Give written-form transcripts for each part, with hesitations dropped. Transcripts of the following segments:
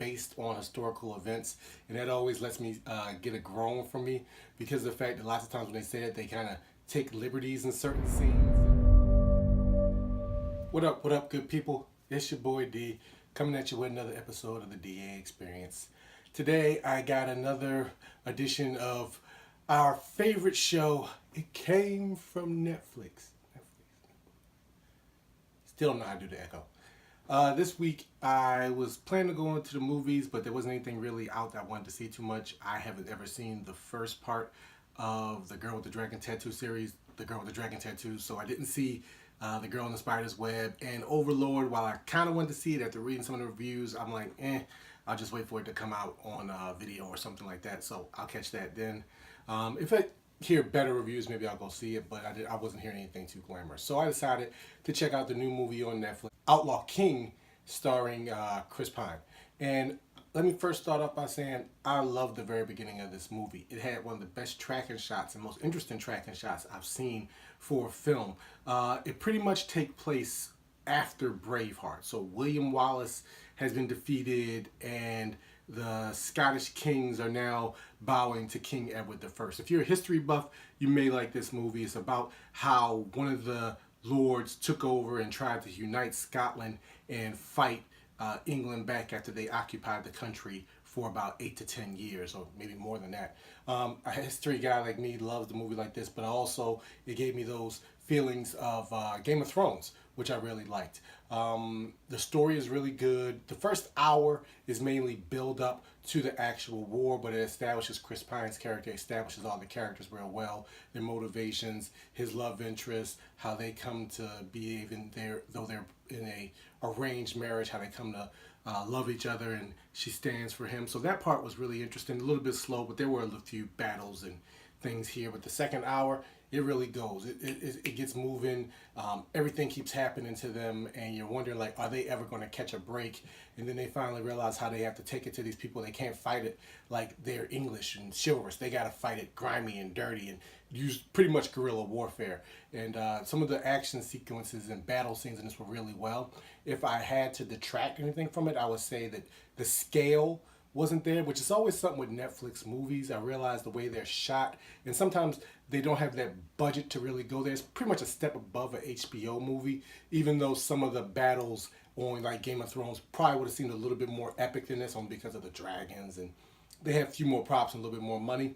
based on historical events, and that always lets me get a groan from me because of the fact that lots of times when they say it, they kind of take liberties in certain scenes. What up, good people? It's your boy D, coming at you with another episode of the DA Experience. Today, I got another edition of our favorite show. It came from Netflix. Still don't know how to do the echo. This week, I was planning to go into the movies, but there wasn't anything really out that I wanted to see too much. I haven't ever seen the first part of the Girl with the Dragon Tattoo series, The Girl with the Dragon Tattoo, so I didn't see The Girl in the Spider's Web and Overlord. While I kind of wanted to see it after reading some of the reviews, I'm like, I'll just wait for it to come out on video or something like that, so I'll catch that then. If I hear better reviews, maybe I'll go see it, but I wasn't hearing anything too glamorous. So I decided to check out the new movie on Netflix, Outlaw King, starring Chris Pine. And let me first start off by saying I love the very beginning of this movie. It had one of the best tracking shots and most interesting tracking shots I've seen for a film. It pretty much takes place after Braveheart. So William Wallace has been defeated and the Scottish kings are now bowing to King Edward I. If you're a history buff, you may like this movie. It's about how one of the lords took over and tried to unite Scotland and fight England back after they occupied the country for about 8 to 10 years, or maybe more than that. A history guy like me loves the movie like this, but also it gave me those feelings of Game of Thrones, which I really liked. The story is really good. The first hour is mainly build up to the actual war, but it establishes Chris Pine's character, establishes all the characters real well, their motivations, his love interest, how they come to be even there, though they're in a arranged marriage, how they come to love each other, and she stands for him. So that part was really interesting, a little bit slow, but there were a few battles and things here. But the second hour, it really goes. It gets moving. Everything keeps happening to them, and you're wondering, like, are they ever going to catch a break? And then they finally realize how they have to take it to these people. They can't fight it like they're English and chivalrous. They got to fight it grimy and dirty and use pretty much guerrilla warfare. And some of the action sequences and battle scenes in this were really well. If I had to detract anything from it, I would say that the scale wasn't there, which is always something with Netflix movies. I realize the way they're shot, and sometimes they don't have that budget to really go there. It's pretty much a step above an HBO movie, even though some of the battles on like Game of Thrones probably would have seemed a little bit more epic than this, only because of the dragons, and they have a few more props and a little bit more money.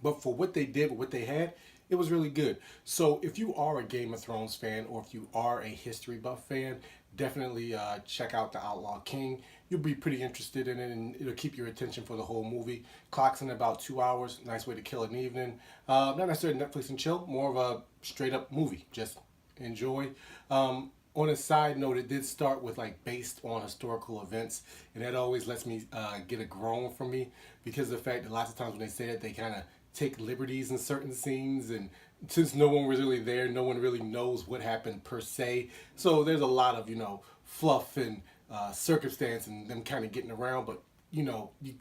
But for what they did, what they had, it was really good. So if you are a Game of Thrones fan, or if you are a history buff fan, definitely check out The Outlaw King. You'll be pretty interested in it, and it'll keep your attention for the whole movie. Clocks in about 2 hours. Nice way to kill an evening. Not necessarily Netflix and chill, more of a straight up movie. Just enjoy. On a side note, it did start with like based on historical events, and that always lets me get a groan from me because of the fact that lots of times when they say it, they kind of take liberties in certain scenes, and since no one was really there, no one really knows what happened per se. So there's a lot of, fluff and circumstance and them kind of getting around, but you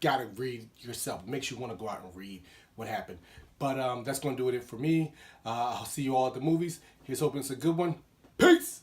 got to read yourself. It makes you want to go out and read what happened. But that's going to do it for me. I'll see you all at the movies. Here's hoping it's a good one. Peace!